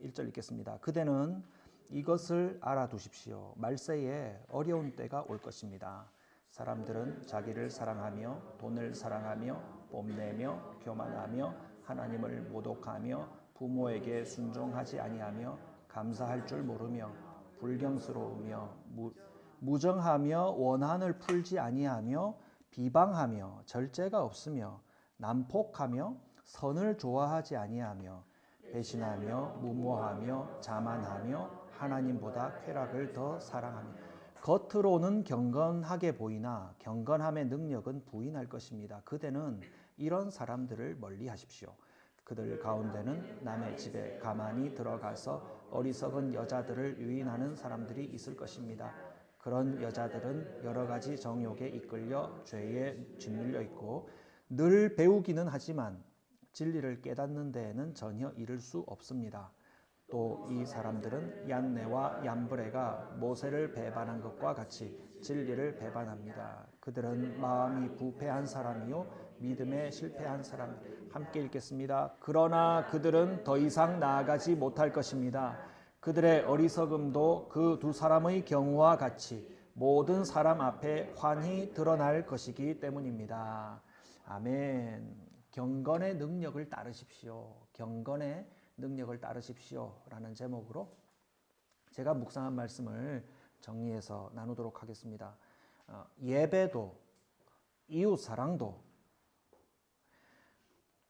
1절 읽겠습니다. 그대는 이것을 알아두십시오. 말세에 어려운 때가 올 것입니다. 사람들은 자기를 사랑하며 돈을 사랑하며 뽐내며 교만하며 하나님을 모독하며 부모에게 순종하지 아니하며 감사할 줄 모르며 불경스러우며 무정하며 원한을 풀지 아니하며 비방하며 절제가 없으며 난폭하며 선을 좋아하지 아니하며 배신하며 무모하며 자만하며 하나님보다 쾌락을 더 사랑하며 겉으로는 경건하게 보이나 경건함의 능력은 부인할 것입니다. 그대는 이런 사람들을 멀리 하십시오. 그들 가운데는 남의 집에 가만히 들어가서 어리석은 여자들을 유인하는 사람들이 있을 것입니다. 그런 여자들은 여러 가지 정욕에 이끌려 죄에 짓눌려 있고 늘 배우기는 하지만 진리를 깨닫는 데에는 전혀 이를 수 없습니다. 또 이 사람들은 얀네와 얀브레가 모세를 배반한 것과 같이 진리를 배반합니다. 그들은 마음이 부패한 사람이요 믿음에 실패한 사람. 함께 읽겠습니다. 그러나 그들은 더 이상 나아가지 못할 것입니다. 그들의 어리석음도 그 두 사람의 경우와 같이 모든 사람 앞에 환히 드러날 것이기 때문입니다. 아멘. 경건의 능력을 따르십시오. 경건의 능력을 따르십시오. 라는 제목으로 제가 묵상한 말씀을 정리해서 나누도록 하겠습니다. 예배도 이웃사랑도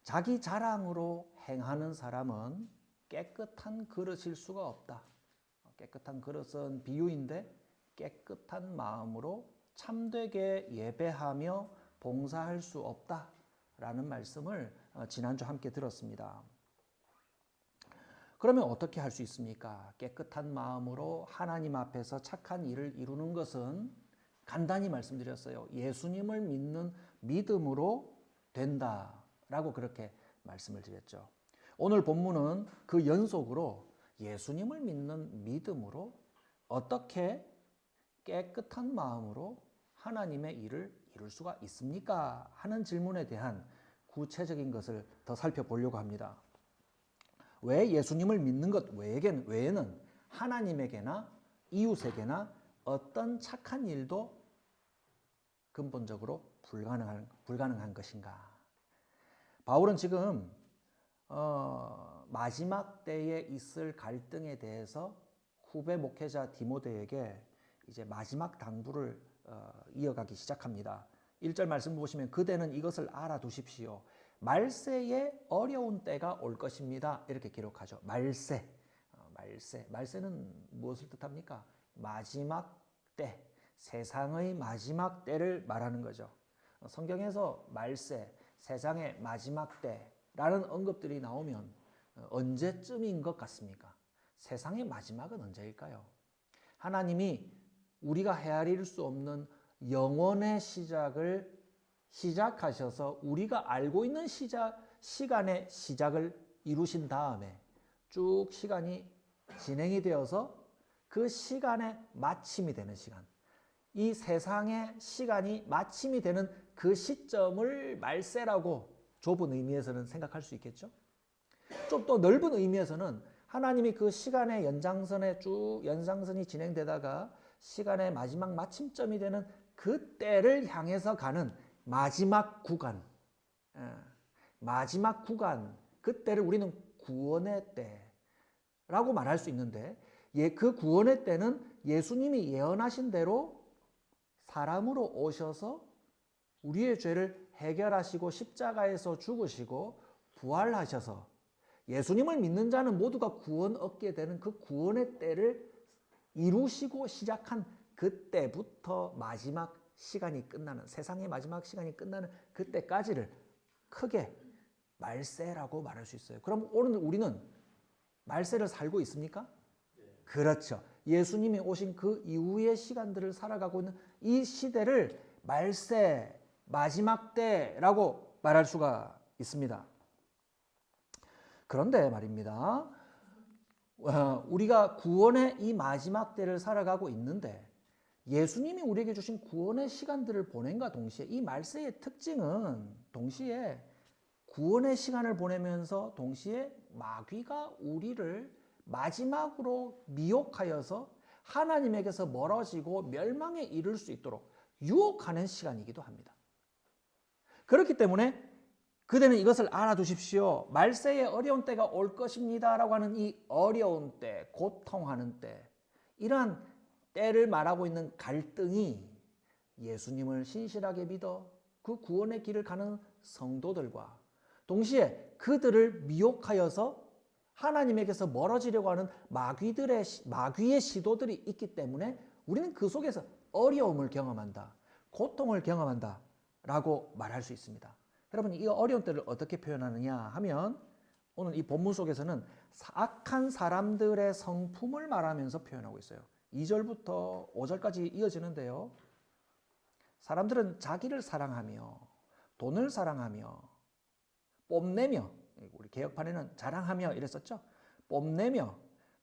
자기 자랑으로 행하는 사람은 깨끗한 그릇일 수가 없다. 깨끗한 그릇은 비유인데 깨끗한 마음으로 참되게 예배하며 봉사할 수 없다라는 말씀을 지난주 함께 들었습니다. 그러면 어떻게 할 수 있습니까? 깨끗한 마음으로 하나님 앞에서 착한 일을 이루는 것은 간단히 말씀드렸어요. 예수님을 믿는 믿음으로 된다라고 그렇게 말씀을 드렸죠. 오늘 본문은 그 연속으로 예수님을 믿는 믿음으로 어떻게 깨끗한 마음으로 하나님의 일을 이룰 수가 있습니까? 하는 질문에 대한 구체적인 것을 더 살펴보려고 합니다. 왜 예수님을 믿는 것 외에는 하나님에게나 이웃에게나 어떤 착한 일도 근본적으로 불가능한 것인가? 바울은 지금 마지막 때에 있을 갈등에 대해서 후배 목회자 디모데에게 이제 마지막 당부를 이어가기 시작합니다. 1절 말씀 보시면 그대는 이것을 알아두십시오. 말세에 어려운 때가 올 것입니다. 이렇게 기록하죠. 말세. 말세는 무엇을 뜻합니까? 마지막 때, 세상의 마지막 때를 말하는 거죠. 성경에서 말세, 세상의 마지막 때라는 언급들이 나오면 언제쯤인 것 같습니까? 세상의 마지막은 언제일까요? 하나님이 우리가 헤아릴 수 없는 영원의 시작을 시작하셔서 우리가 알고 있는 시간의 시작을 이루신 다음에 쭉 시간이 진행이 되어서 그 시간의 마침이 되는 시간, 이 세상의 시간이 마침이 되는 그 시점을 말세라고 좁은 의미에서는 생각할 수 있겠죠. 좀 더 넓은 의미에서는 하나님이 그 시간의 연장선이 진행되다가 시간의 마지막 마침점이 되는 그 때를 향해서 가는 마지막 구간, 그때를 우리는 구원의 때라고 말할 수 있는데, 그 구원의 때는 예수님이 예언하신 대로 사람으로 오셔서 우리의 죄를 해결하시고 십자가에서 죽으시고 부활하셔서 예수님을 믿는 자는 모두가 구원 얻게 되는 그 구원의 때를 이루시고 시작한 그때부터 마지막 시간이 끝나는, 세상의 마지막 시간이 끝나는 그때까지를 크게 말세라고 말할 수 있어요. 그럼 오늘 우리는 말세를 살고 있습니까? 그렇죠. 예수님이 오신 그 이후의 시간들을 살아가고 있는 이 시대를 말세, 마지막 때라고 말할 수가 있습니다. 그런데 말입니다. 우리가 구원의 이 마지막 때를 살아가고 있는데 예수님이 우리에게 주신 구원의 시간들을 보낸과 동시에 이 말세의 특징은 동시에 구원의 시간을 보내면서 동시에 마귀가 우리를 마지막으로 미혹하여서 하나님에게서 멀어지고 멸망에 이를 수 있도록 유혹하는 시간이기도 합니다. 그렇기 때문에 그대는 이것을 알아두십시오. 말세에 어려운 때가 올 것입니다 라고 하는 이 어려운 때, 고통하는 때, 이러한 때를 말하고 있는 갈등이 예수님을 신실하게 믿어 그 구원의 길을 가는 성도들과 동시에 그들을 미혹하여서 하나님에게서 멀어지려고 하는 마귀의 시도들이 있기 때문에 우리는 그 속에서 어려움을 경험한다, 고통을 경험한다 라고 말할 수 있습니다. 여러분, 이 어려운 때를 어떻게 표현하느냐 하면 오늘 이 본문 속에서는 악한 사람들의 성품을 말하면서 표현하고 있어요. 2절부터 5절까지 이어지는데요. 사람들은 자기를 사랑하며 돈을 사랑하며 뽐내며, 우리 개혁판에는 자랑하며 이랬었죠. 뽐내며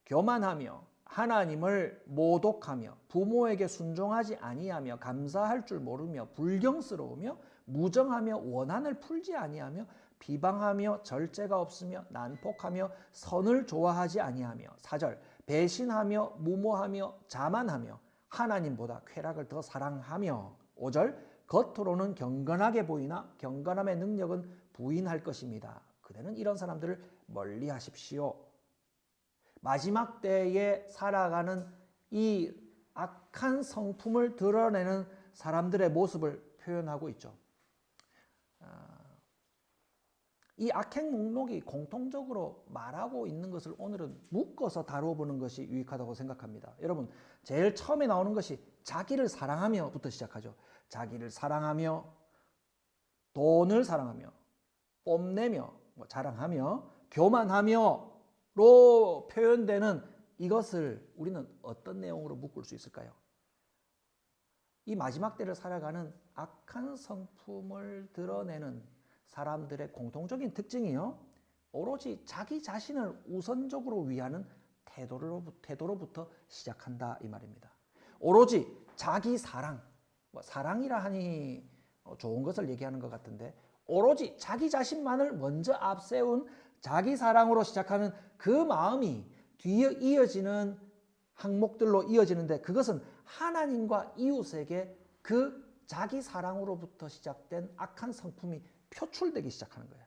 교만하며 하나님을 모독하며 부모에게 순종하지 아니하며 감사할 줄 모르며 불경스러우며 무정하며 원한을 풀지 아니하며 비방하며 절제가 없으며 난폭하며 선을 좋아하지 아니하며 4절 배신하며 무모하며 자만하며 하나님보다 쾌락을 더 사랑하며 5절 겉으로는 경건하게 보이나 경건함의 능력은 부인할 것입니다. 그대는 이런 사람들을 멀리 하십시오. 마지막 때에 살아가는 이 악한 성품을 드러내는 사람들의 모습을 표현하고 있죠. 이 악행 목록이 공통적으로 말하고 있는 것을 오늘은 묶어서 다뤄보는 것이 유익하다고 생각합니다. 여러분, 제일 처음에 나오는 것이 자기를 사랑하며부터 시작하죠. 자기를 사랑하며 돈을 사랑하며 뽐내며 자랑하며 교만하며로 표현되는 이것을 우리는 어떤 내용으로 묶을 수 있을까요? 이 마지막 때를 살아가는 악한 성품을 드러내는 사람들의 공통적인 특징이요, 오로지 자기 자신을 우선적으로 위하는 태도로부터 시작한다 이 말입니다. 오로지 자기 사랑, 사랑이라 하니 좋은 것을 얘기하는 것 같은데 오로지 자기 자신만을 먼저 앞세운 자기 사랑으로 시작하는 그 마음이 뒤에 이어지는 항목들로 이어지는데 그것은 하나님과 이웃에게 그 자기 사랑으로부터 시작된 악한 성품이 표출되기 시작하는 거예요.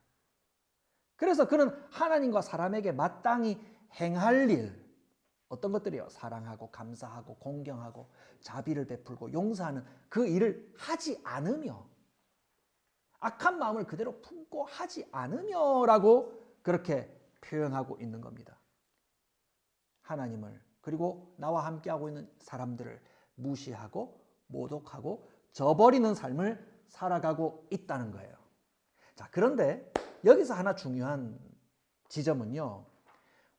그래서 그는 하나님과 사람에게 마땅히 행할 일, 어떤 것들이요? 사랑하고 감사하고 공경하고 자비를 베풀고 용서하는 그 일을 하지 않으며 악한 마음을 그대로 품고 하지 않으며라고 그렇게 표현하고 있는 겁니다. 하나님을 그리고 나와 함께하고 있는 사람들을 무시하고 모독하고 저버리는 삶을 살아가고 있다는 거예요. 자, 그런데 여기서 하나 중요한 지점은요,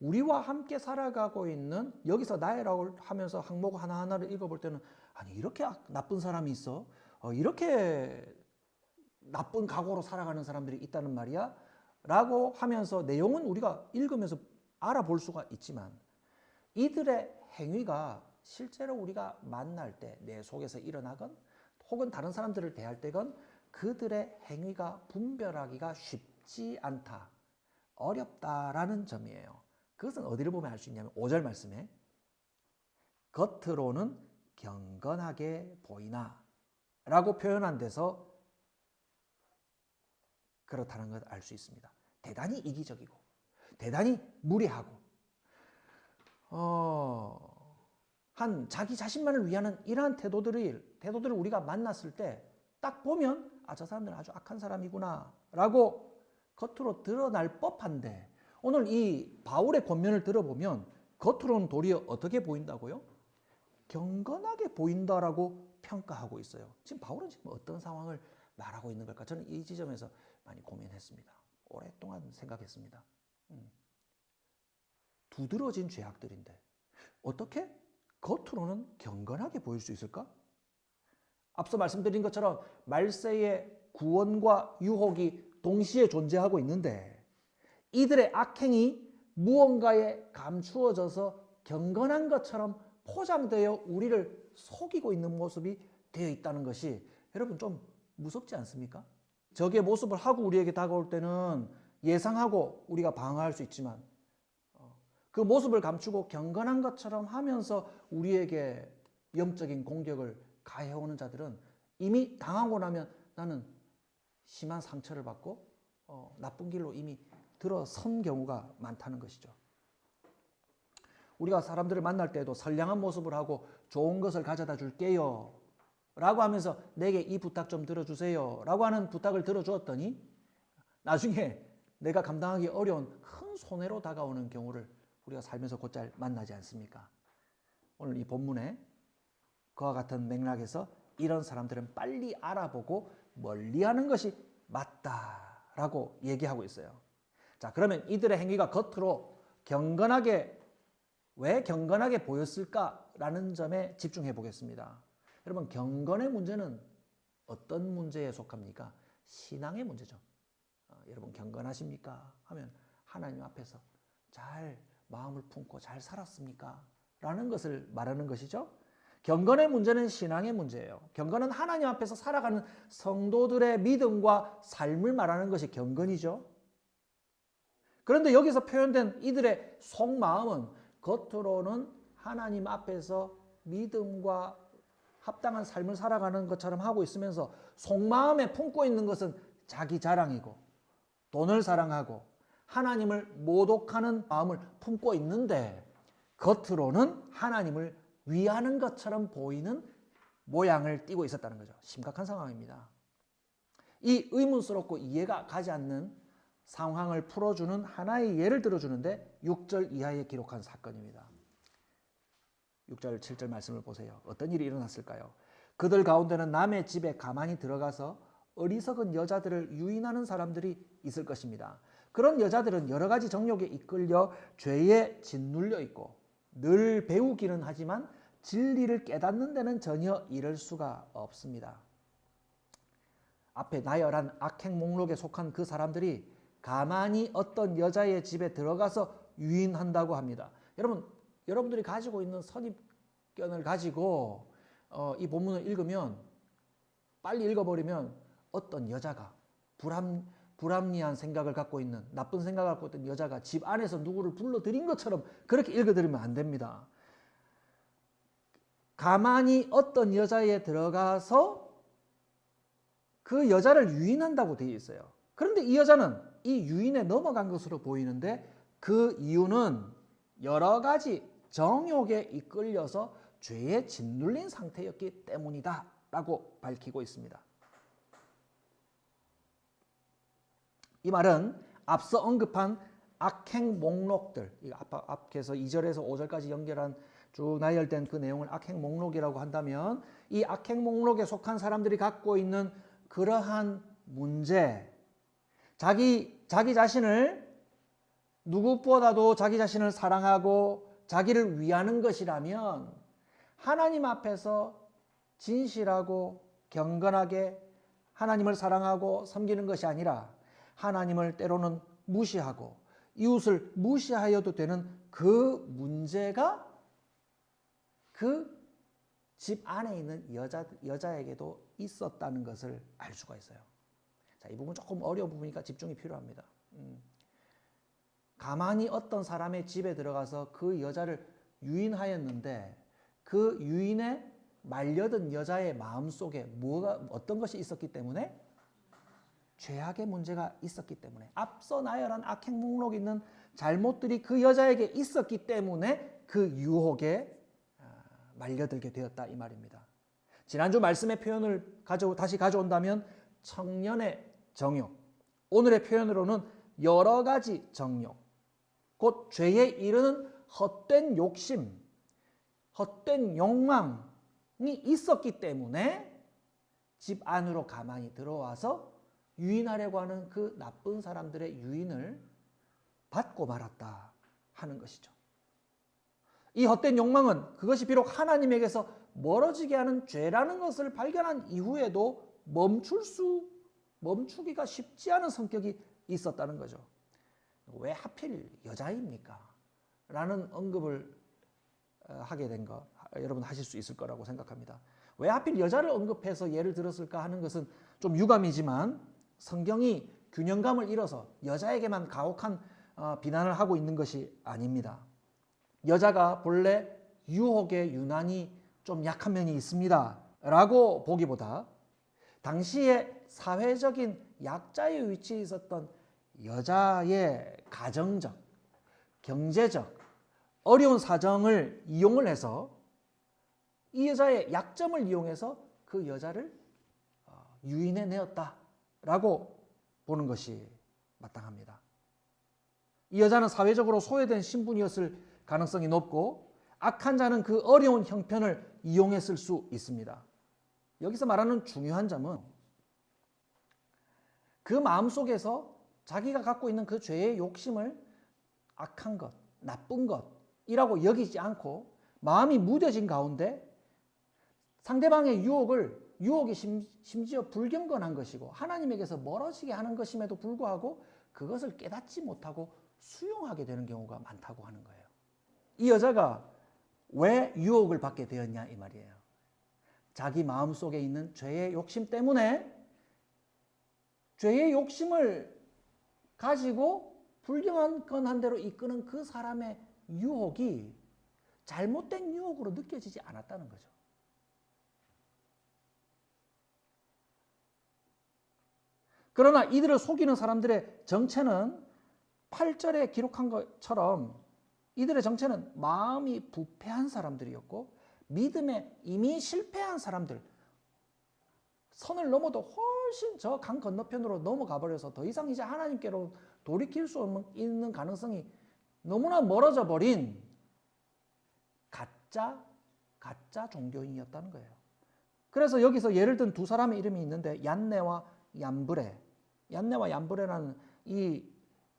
우리와 함께 살아가고 있는 여기서 나라고 하면서 항목 하나하나를 읽어볼 때는 아니 이렇게 나쁜 사람이 있어? 이렇게 나쁜 각오로 살아가는 사람들이 있다는 말이야? 라고 하면서 내용은 우리가 읽으면서 알아볼 수가 있지만 이들의 행위가 실제로 우리가 만날 때 내 속에서 일어나건 혹은 다른 사람들을 대할 때건 그들의 행위가 분별하기가 쉽지 않다, 어렵다라는 점이에요. 그것은 어디를 보면 알 수 있냐면 5절 말씀에 겉으로는 경건하게 보이나 라고 표현한 데서 그렇다는 걸 알 수 있습니다. 대단히 이기적이고 대단히 무례하고 한 자기 자신만을 위하는 이러한 태도들을 우리가 만났을 때 딱 보면 저 사람들은 아주 악한 사람이구나 라고 겉으로 드러날 법한데 오늘 이 바울의 권면을 들어보면 겉으로는 도리어 어떻게 보인다고요? 경건하게 보인다라고 평가하고 있어요. 지금 바울은 지금 어떤 상황을 말하고 있는 걸까? 저는 이 지점에서 많이 고민했습니다. 오랫동안 생각했습니다. 두드러진 죄악들인데 어떻게 겉으로는 경건하게 보일 수 있을까? 앞서 말씀드린 것처럼 말세의 구원과 유혹이 동시에 존재하고 있는데 이들의 악행이 무언가에 감추어져서 경건한 것처럼 포장되어 우리를 속이고 있는 모습이 되어 있다는 것이 여러분 좀 무섭지 않습니까? 적의 모습을 하고 우리에게 다가올 때는 예상하고 우리가 방어할 수 있지만 그 모습을 감추고 경건한 것처럼 하면서 우리에게 영적인 공격을 가해오는 자들은 이미 당하고 나면 나는 심한 상처를 받고 나쁜 길로 이미 들어선 경우가 많다는 것이죠. 우리가 사람들을 만날 때도 선량한 모습을 하고 좋은 것을 가져다 줄게요 라고 하면서 내게 이 부탁 좀 들어주세요 라고 하는 부탁을 들어주었더니 나중에 내가 감당하기 어려운 큰 손해로 다가오는 경우를 우리가 살면서 곧잘 만나지 않습니까? 오늘 이 본문에 그와 같은 맥락에서 이런 사람들은 빨리 알아보고 멀리하는 것이 맞다라고 얘기하고 있어요. 자, 그러면 이들의 행위가 겉으로 경건하게 왜 경건하게 보였을까라는 점에 집중해 보겠습니다. 여러분, 경건의 문제는 어떤 문제에 속합니까? 신앙의 문제죠. 여러분 경건하십니까? 하면 하나님 앞에서 잘 마음을 품고 잘 살았습니까? 라는 것을 말하는 것이죠. 경건의 문제는 신앙의 문제예요. 경건은 하나님 앞에서 살아가는 성도들의 믿음과 삶을 말하는 것이 경건이죠. 그런데 여기서 표현된 이들의 속마음은 겉으로는 하나님 앞에서 믿음과 합당한 삶을 살아가는 것처럼 하고 있으면서 속마음에 품고 있는 것은 자기 자랑이고 돈을 사랑하고 하나님을 모독하는 마음을 품고 있는데 겉으로는 하나님을 위하는 것처럼 보이는 모양을 띠고 있었다는 거죠. 심각한 상황입니다. 이 의문스럽고 이해가 가지 않는 상황을 풀어주는 하나의 예를 들어주는데 6절 이하에 기록한 사건입니다. 6절, 7절 말씀을 보세요. 어떤 일이 일어났을까요? 그들 가운데는 남의 집에 가만히 들어가서 어리석은 여자들을 유인하는 사람들이 있을 것입니다. 그런 여자들은 여러 가지 정욕에 이끌려 죄에 짓눌려 있고 늘 배우기는 하지만 진리를 깨닫는 데는 전혀 이를 수가 없습니다. 앞에 나열한 악행 목록에 속한 그 사람들이 가만히 어떤 여자의 집에 들어가서 유인한다고 합니다. 여러분들이 가지고 있는 선입견을 가지고 이 본문을 읽으면 빨리 읽어버리면 어떤 여자가 불합리한 생각을 갖고 있는 나쁜 생각을 갖고 있던 여자가 집 안에서 누구를 불러들인 것처럼 그렇게 읽어드리면 안 됩니다. 가만히 어떤 여자에 들어가서 그 여자를 유인한다고 되어 있어요. 그런데 이 여자는 이 유인에 넘어간 것으로 보이는데 그 이유는 여러 가지 정욕에 이끌려서 죄에 짓눌린 상태였기 때문이다 라고 밝히고 있습니다. 이 말은 앞서 언급한 악행 목록들, 앞에서 2절에서 5절까지 연결한 쭉 나열된 그 내용을 악행 목록이라고 한다면 이 악행 목록에 속한 사람들이 갖고 있는 그러한 문제, 자기 자신을 누구보다도 자기 자신을 사랑하고 자기를 위하는 것이라면 하나님 앞에서 진실하고 경건하게 하나님을 사랑하고 섬기는 것이 아니라 하나님을 때로는 무시하고 이웃을 무시하여도 되는 그 문제가 그 집 안에 있는 여자에게도 있었다는 것을 알 수가 있어요. 자, 이 부분 조금 어려운 부분이니까 집중이 필요합니다. 가만히 어떤 사람의 집에 들어가서 그 여자를 유인하였는데 그 유인에 말려든 여자의 마음속에 어떤 것이 있었기 때문에? 죄악의 문제가 있었기 때문에, 앞서 나열한 악행 목록에 있는 잘못들이 그 여자에게 있었기 때문에 그 유혹에 말려들게 되었다 이 말입니다. 지난주 말씀의 표현을 다시 가져온다면 청년의 정욕, 오늘의 표현으로는 여러 가지 정욕, 곧 죄에 이르는 헛된 욕심, 헛된 욕망이 있었기 때문에 집 안으로 가만히 들어와서 유인하려고 하는 그 나쁜 사람들의 유인을 받고 말았다 하는 것이죠. 이 헛된 욕망은 그것이 비록 하나님에게서 멀어지게 하는 죄라는 것을 발견한 이후에도 멈추기가 쉽지 않은 성격이 있었다는 거죠. 왜 하필 여자입니까? 라는 언급을 하게 된 거 여러분 하실 수 있을 거라고 생각합니다. 왜 하필 여자를 언급해서 예를 들었을까 하는 것은 좀 유감이지만 성경이 균형감을 잃어서 여자에게만 가혹한 비난을 하고 있는 것이 아닙니다. 여자가 본래 유혹에 유난히 좀 약한 면이 있습니다 라고 보기보다 당시에 사회적인 약자의 위치에 있었던 여자의 가정적, 경제적 어려운 사정을 이용을 해서 이 여자의 약점을 이용해서 그 여자를 유인해 내었다라고 보는 것이 마땅합니다. 이 여자는 사회적으로 소외된 신분이었을 가능성이 높고 악한 자는 그 어려운 형편을 이용했을 수 있습니다. 여기서 말하는 중요한 점은 그 마음속에서 자기가 갖고 있는 그 죄의 욕심을 악한 것, 나쁜 것이라고 여기지 않고 마음이 무뎌진 가운데 상대방의 유혹이 심지어 불경건한 것이고 하나님에게서 멀어지게 하는 것임에도 불구하고 그것을 깨닫지 못하고 수용하게 되는 경우가 많다고 하는 거예요. 이 여자가 왜 유혹을 받게 되었냐 이 말이에요. 자기 마음속에 있는 죄의 욕심 때문에 죄의 욕심을 가지고 불경건한 대로 이끄는 그 사람의 유혹이 잘못된 유혹으로 느껴지지 않았다는 거죠. 그러나 이들을 속이는 사람들의 정체는 8절에 기록한 것처럼 이들의 정체는 마음이 부패한 사람들이었고 믿음에 이미 실패한 사람들, 선을 넘어도 훨씬 저 강 건너편으로 넘어가 버려서 더 이상 이제 하나님께로 돌이킬 수 있는 가능성이 너무나 멀어져 버린 가짜 종교인이었다는 거예요. 그래서 여기서 예를 든 두 사람의 이름이 있는데 얀네와 얀브레. 얀네와 얀브레라는 이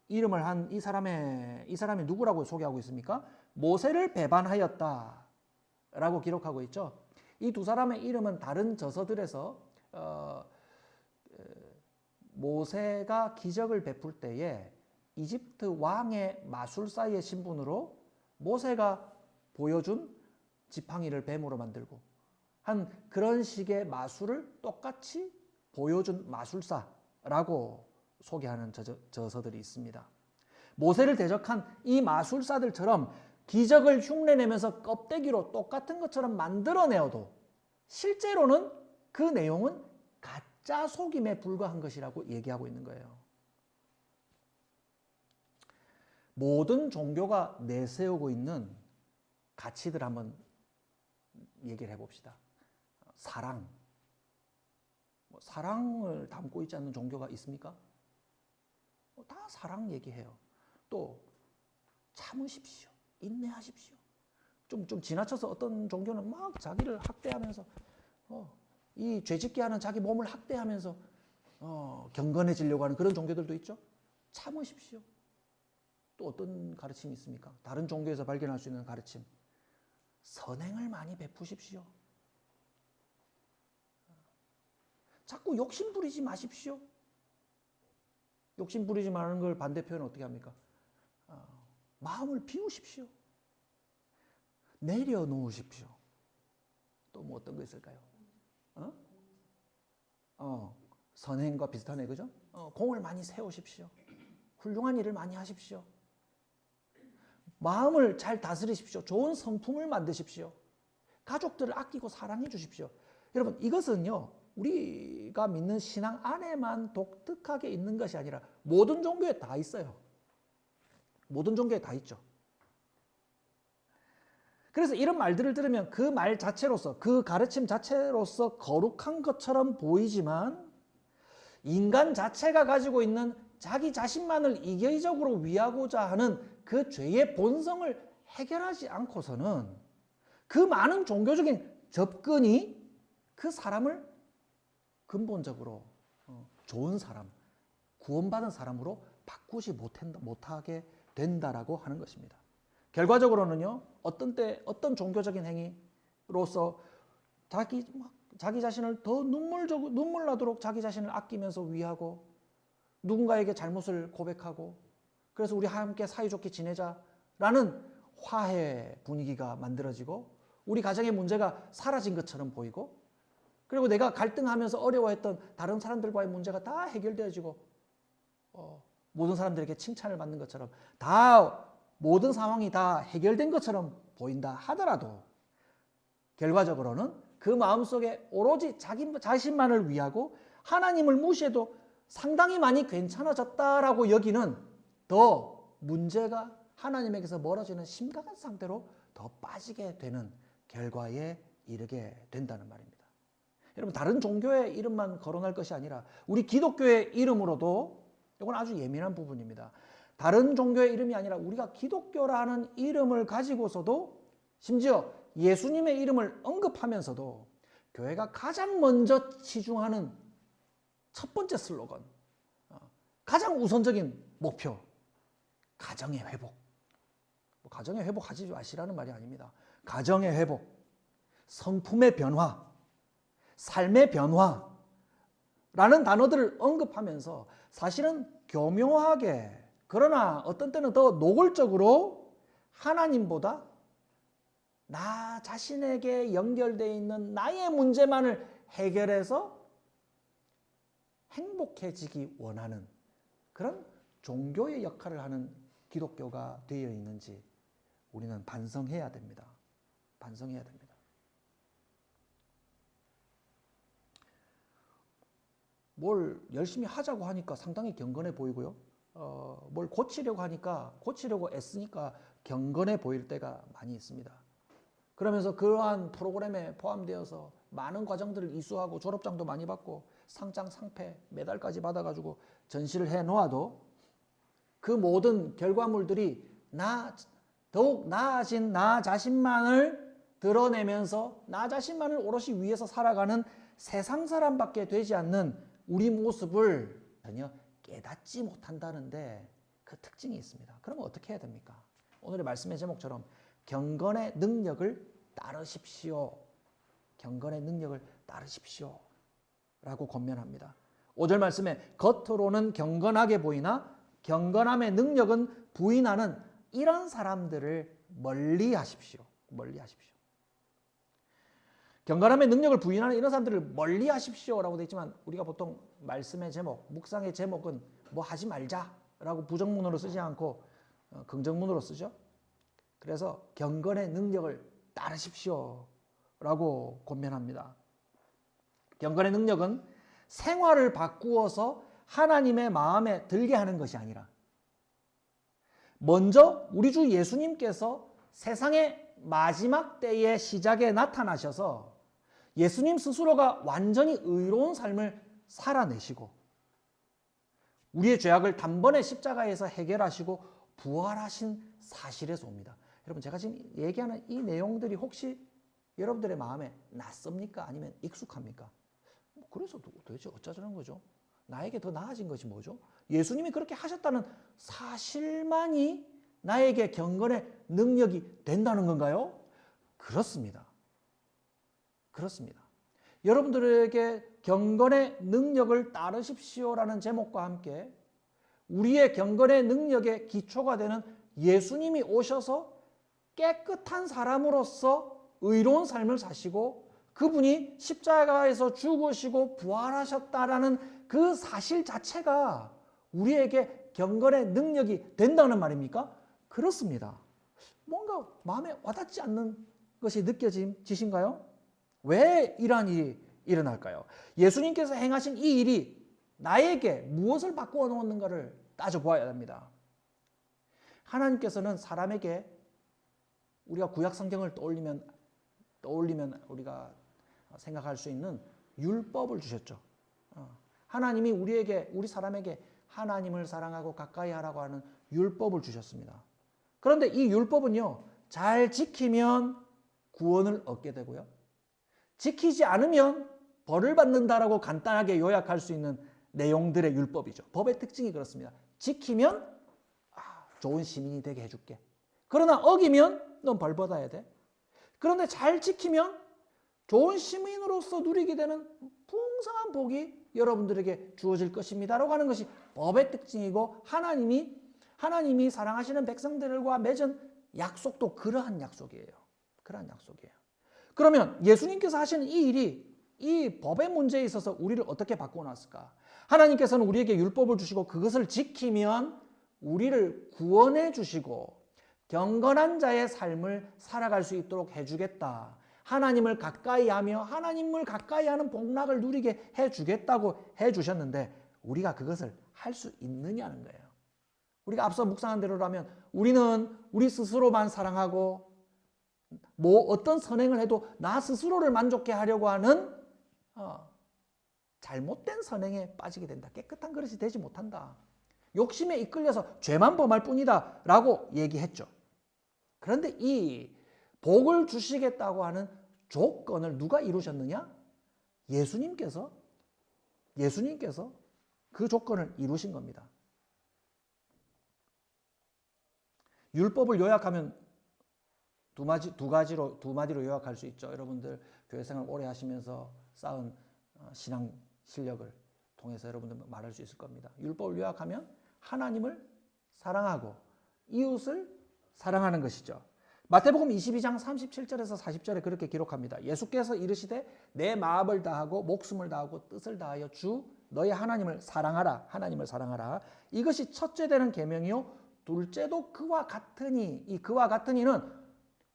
이름을 한 이 사람이 누구라고 소개하고 있습니까? 모세를 배반하였다라고 기록하고 있죠. 이 두 사람의 이름은 다른 저서들에서 모세가 기적을 베풀 때에 이집트 왕의 마술사의 신분으로 모세가 보여준 지팡이를 뱀으로 만들고 한 그런 식의 마술을 똑같이 보여준 마술사라고 소개하는 저서들이 있습니다. 모세를 대적한 이 마술사들처럼 기적을 흉내내면서 껍데기로 똑같은 것처럼 만들어내어도 실제로는 그 내용은 가짜 속임에 불과한 것이라고 얘기하고 있는 거예요. 모든 종교가 내세우고 있는 가치들 한번 얘기를 해봅시다. 사랑. 사랑을 담고 있지 않는 종교가 있습니까? 다 사랑 얘기해요. 또 참으십시오. 인내하십시오. 좀 지나쳐서 어떤 종교는 막 자기를 학대하면서 이 죄짓게 하는 자기 몸을 학대하면서 경건해지려고 하는 그런 종교들도 있죠. 참으십시오. 또 어떤 가르침이 있습니까? 다른 종교에서 발견할 수 있는 가르침. 선행을 많이 베푸십시오. 자꾸 욕심 부리지 마십시오. 욕심 부리지 마는 걸 반대 표현은 어떻게 합니까? 마음을 비우십시오. 내려놓으십시오. 또 뭐 어떤 거 있을까요? 선행과 비슷하네, 그죠? 공을 많이 세우십시오. 훌륭한 일을 많이 하십시오. 마음을 잘 다스리십시오. 좋은 성품을 만드십시오. 가족들을 아끼고 사랑해 주십시오. 여러분, 이것은요, 우리가 믿는 신앙 안에만 독특하게 있는 것이 아니라 모든 종교에 다 있어요. 모든 종교에 다 있죠. 그래서 이런 말들을 들으면 그 말 자체로서, 그 가르침 자체로서 거룩한 것처럼 보이지만 인간 자체가 가지고 있는 자기 자신만을 이기적으로 위하고자 하는 그 죄의 본성을 해결하지 않고서는 그 많은 종교적인 접근이 그 사람을 근본적으로 좋은 사람, 구원받은 사람으로 바꾸지 못하게 된다라고 하는 것입니다. 결과적으로는요, 어떤 종교적인 행위로서 자기 자신을 더 눈물 나도록 자기 자신을 아끼면서 위하고 누군가에게 잘못을 고백하고 그래서 우리 함께 사이좋게 지내자라는 화해 분위기가 만들어지고 우리 가정의 문제가 사라진 것처럼 보이고 그리고 내가 갈등하면서 어려워했던 다른 사람들과의 문제가 다 해결되어지고 모든 사람들에게 칭찬을 받는 것처럼 다 모든 상황이 다 해결된 것처럼 보인다 하더라도 결과적으로는 그 마음속에 오로지 자기 자신만을 위하고 하나님을 무시해도 상당히 많이 괜찮아졌다라고 여기는 더 문제가 하나님에게서 멀어지는 심각한 상태로 더 빠지게 되는 결과에 이르게 된다는 말입니다. 여러분, 다른 종교의 이름만 거론할 것이 아니라 우리 기독교의 이름으로도, 이건 아주 예민한 부분입니다. 다른 종교의 이름이 아니라 우리가 기독교라는 이름을 가지고서도 심지어 예수님의 이름을 언급하면서도 교회가 가장 먼저 치중하는 첫 번째 슬로건, 가장 우선적인 목표, 가정의 회복. 가정의 회복하지 마시라는 말이 아닙니다. 가정의 회복, 성품의 변화, 삶의 변화라는 단어들을 언급하면서 사실은 교묘하게, 그러나 어떤 때는 더 노골적으로 하나님보다 나 자신에게 연결되어 있는 나의 문제만을 해결해서 행복해지기 원하는 그런 종교의 역할을 하는 기독교가 되어 있는지 우리는 반성해야 됩니다. 반성해야 됩니다. 뭘 열심히 하자고 하니까 상당히 경건해 보이고요. 뭘 고치려고 하니까, 고치려고 애쓰니까 경건해 보일 때가 많이 있습니다. 그러면서 그러한 프로그램에 포함되어서 많은 과정들을 이수하고 졸업장도 많이 받고 상장, 상패, 메달까지 받아가지고 전시를 해 놓아도 그 모든 결과물들이 더욱 나아진 나 자신만을 드러내면서 나 자신만을 오롯이 위해서 살아가는 세상 사람밖에 되지 않는 우리 모습을 전혀 깨닫지 못한다는데 그 특징이 있습니다. 그러면 어떻게 해야 됩니까? 오늘의 말씀의 제목처럼 경건의 능력을 따르십시오. 경건의 능력을 따르십시오. 라고 권면합니다. 5절 말씀에 겉으로는 경건하게 보이나 경건함의 능력은 부인하는 이런 사람들을 멀리 하십시오. 멀리 하십시오. 경건함의 능력을 부인하는 이런 사람들을 멀리 하십시오라고 되어 있지만 우리가 보통 말씀의 제목, 묵상의 제목은 뭐 하지 말자라고 부정문으로 쓰지 않고 긍정문으로 쓰죠. 그래서 경건의 능력을 따르십시오라고 권면합니다. 경건의 능력은 생활을 바꾸어서 하나님의 마음에 들게 하는 것이 아니라 먼저 우리 주 예수님께서 세상의 마지막 때의 시작에 나타나셔서 예수님 스스로가 완전히 의로운 삶을 살아내시고 우리의 죄악을 단번에 십자가에서 해결하시고 부활하신 사실에서 옵니다. 여러분, 제가 지금 얘기하는 이 내용들이 혹시 여러분들의 마음에 낯섭니까? 아니면 익숙합니까? 그래서 도대체 어쩌자는 거죠? 나에게 더 나아진 것이 뭐죠? 예수님이 그렇게 하셨다는 사실만이 나에게 경건의 능력이 된다는 건가요? 그렇습니다. 그렇습니다. 여러분들에게 경건의 능력을 따르십시오라는 제목과 함께 우리의 경건의 능력의 기초가 되는 예수님이 오셔서 깨끗한 사람으로서 의로운 삶을 사시고 그분이 십자가에서 죽으시고 부활하셨다라는 그 사실 자체가 우리에게 경건의 능력이 된다는 말입니까? 그렇습니다. 뭔가 마음에 와닿지 않는 것이 느껴지신가요? 왜 이러한 일이 일어날까요? 예수님께서 행하신 이 일이 나에게 무엇을 바꾸어 놓는가를 따져보아야 합니다. 하나님께서는 사람에게 우리가 구약 성경을 떠올리면 우리가 생각할 수 있는 율법을 주셨죠. 하나님이 우리 사람에게 하나님을 사랑하고 가까이 하라고 하는 율법을 주셨습니다. 그런데 이 율법은요, 잘 지키면 구원을 얻게 되고요, 지키지 않으면 벌을 받는다라고 간단하게 요약할 수 있는 내용들의 율법이죠. 법의 특징이 그렇습니다. 지키면 좋은 시민이 되게 해줄게. 그러나 어기면 넌 벌 받아야 돼. 그런데 잘 지키면 좋은 시민으로서 누리게 되는 풍성한 복이 여러분들에게 주어질 것입니다라고 하는 것이 법의 특징이고 하나님이 사랑하시는 백성들과 맺은 약속도 그러한 약속이에요. 그러한 약속이에요. 그러면 예수님께서 하시는 이 일이 이 법의 문제에 있어서 우리를 어떻게 바꿔놨을까? 하나님께서는 우리에게 율법을 주시고 그것을 지키면 우리를 구원해 주시고 경건한 자의 삶을 살아갈 수 있도록 해주겠다. 하나님을 가까이 하며 하나님을 가까이 하는 복락을 누리게 해주겠다고 해주셨는데 우리가 그것을 할 수 있느냐는 거예요. 우리가 앞서 묵상한 대로라면 우리는 우리 스스로만 사랑하고 뭐 어떤 선행을 해도 나 스스로를 만족해 하려고 하는 잘못된 선행에 빠지게 된다. 깨끗한 그릇이 되지 못한다. 욕심에 이끌려서 죄만 범할 뿐이다 라고 얘기했죠. 그런데 이 복을 주시겠다고 하는 조건을 누가 이루셨느냐? 예수님께서 그 조건을 이루신 겁니다. 율법을 요약하면 두 마디로 요약할 수 있죠. 여러분들 교회생활 오래 하시면서 쌓은 신앙 실력을 통해서 여러분들 말할 수 있을 겁니다. 율법을 요약하면 하나님을 사랑하고 이웃을 사랑하는 것이죠. 마태복음 22장 37절에서 40절에 그렇게 기록합니다. 예수께서 이르시되 내 마음을 다하고 목숨을 다하고 뜻을 다하여 주 너희 하나님을 사랑하라. 하나님을 사랑하라. 이것이 첫째 되는 계명이요 둘째도 그와 같으니. 이 그와 같으니는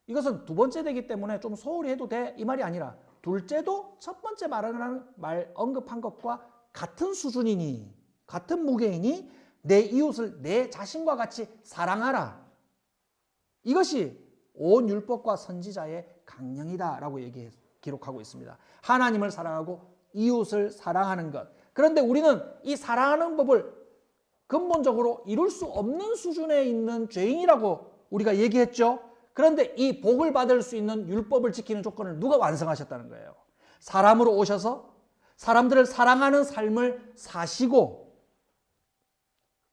이것은 두 번째 되기 때문에 좀 소홀히 해도 돼 이 말이 아니라 둘째도 첫 번째 말 언급한 것과 같은 수준이니 같은 무게이니 내 이웃을 내 자신과 같이 사랑하라. 이것이 온 율법과 선지자의 강령이다라고 기록하고 있습니다. 하나님을 사랑하고 이웃을 사랑하는 것. 그런데 우리는 이 사랑하는 법을 근본적으로 이룰 수 없는 수준에 있는 죄인이라고 우리가 얘기했죠. 그런데 이 복을 받을 수 있는 율법을 지키는 조건을 누가 완성하셨다는 거예요? 사람으로 오셔서 사람들을 사랑하는 삶을 사시고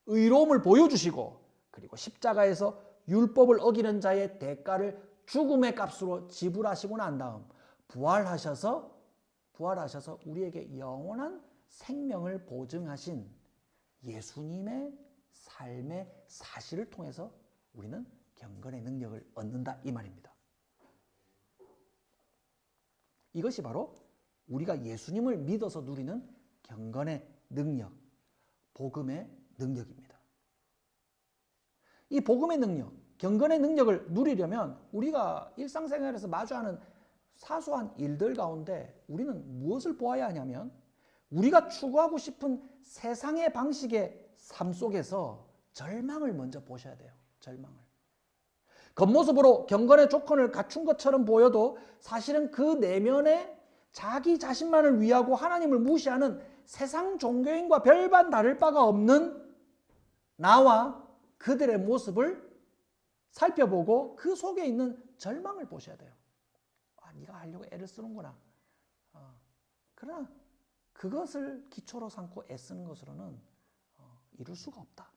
의로움을 보여주시고 그리고 십자가에서 율법을 어기는 자의 대가를 죽음의 값으로 지불하시고 난 다음 부활하셔서 우리에게 영원한 생명을 보증하신 예수님의 삶의 사실을 통해서 우리는 경건의 능력을 얻는다 이 말입니다. 이것이 바로 우리가 예수님을 믿어서 누리는 경건의 능력, 복음의 능력입니다. 이 복음의 능력, 경건의 능력을 누리려면 우리가 일상생활에서 마주하는 사소한 일들 가운데 우리는 무엇을 보아야 하냐면 우리가 추구하고 싶은 세상의 방식의 삶 속에서 절망을 먼저 보셔야 돼요. 절망을. 겉모습으로 경건의 조건을 갖춘 것처럼 보여도 사실은 그 내면에 자기 자신만을 위하고 하나님을 무시하는 세상 종교인과 별반 다를 바가 없는 나와 그들의 모습을 살펴보고 그 속에 있는 절망을 보셔야 돼요. 네가 하려고 애를 쓰는구나. 그러나 그것을 기초로 삼고 애쓰는 것으로는 이룰 수가 없다.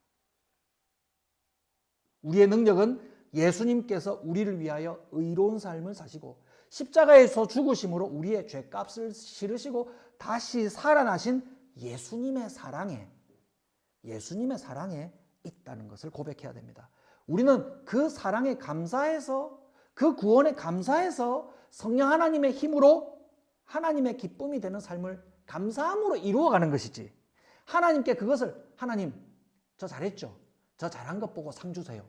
우리의 능력은 예수님께서 우리를 위하여 의로운 삶을 사시고 십자가에서 죽으심으로 우리의 죄값을 치르시고 다시 살아나신 예수님의 사랑에 있다는 것을 고백해야 됩니다. 우리는 그 사랑에 감사해서 그 구원에 감사해서 성령 하나님의 힘으로 하나님의 기쁨이 되는 삶을 감사함으로 이루어가는 것이지 하나님께 그것을 하나님 저 잘했죠? 저 잘한 것 보고 상 주세요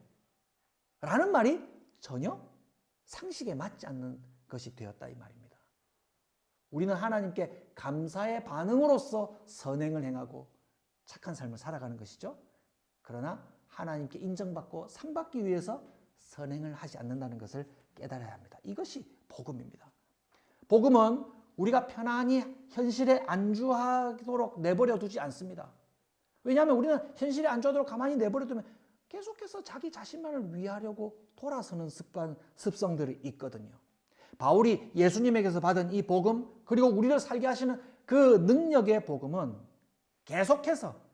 라는 말이 전혀 상식에 맞지 않는 것이 되었다 이 말입니다. 우리는 하나님께 감사의 반응으로서 선행을 행하고 착한 삶을 살아가는 것이죠. 그러나 하나님께 인정받고 상 받기 위해서 선행을 하지 않는다는 것을 깨달아야 합니다. 이것이 복음입니다. 복음은 우리가 편안히 현실에 안주하도록 내버려 두지 않습니다. 왜냐하면 우리는 현실에 안주하도록 가만히 내버려 두면 계속해서 자기 자신만을 위하려고 돌아서는 습성들이 있거든요. 바울이 예수님에게서 받은 이 복음 그리고 우리를 살게 하시는 그 능력의 복음은 계속해서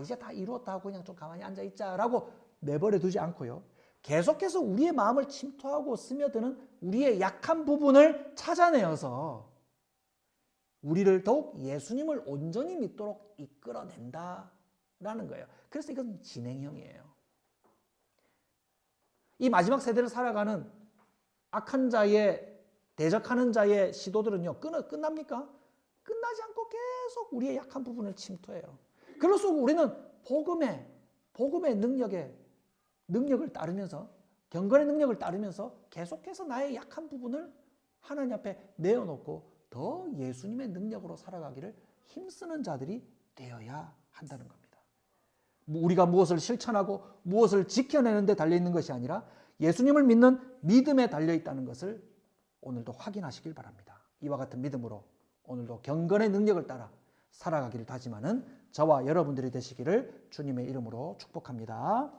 이제 다 이루었다 하고 그냥 좀 가만히 앉아있자라고 내버려 두지 않고요. 계속해서 우리의 마음을 침투하고 스며드는 우리의 약한 부분을 찾아내어서 우리를 더욱 예수님을 온전히 믿도록 이끌어낸다라는 거예요. 그래서 이건 진행형이에요. 이 마지막 세대를 살아가는 악한 자의 대적하는 자의 시도들은요. 끝납니까? 끝나지 않고 계속 우리의 약한 부분을 침투해요. 그럴수록 우리는 복음의 능력을 따르면서 경건의 능력을 따르면서 계속해서 나의 약한 부분을 하나님 앞에 내어놓고 더 예수님의 능력으로 살아가기를 힘쓰는 자들이 되어야 한다는 겁니다. 우리가 무엇을 실천하고 무엇을 지켜내는 데 달려있는 것이 아니라 예수님을 믿는 믿음에 달려있다는 것을 오늘도 확인하시길 바랍니다. 이와 같은 믿음으로 오늘도 경건의 능력을 따라 살아가기를 다짐하는 저와 여러분들이 되시기를 주님의 이름으로 축복합니다.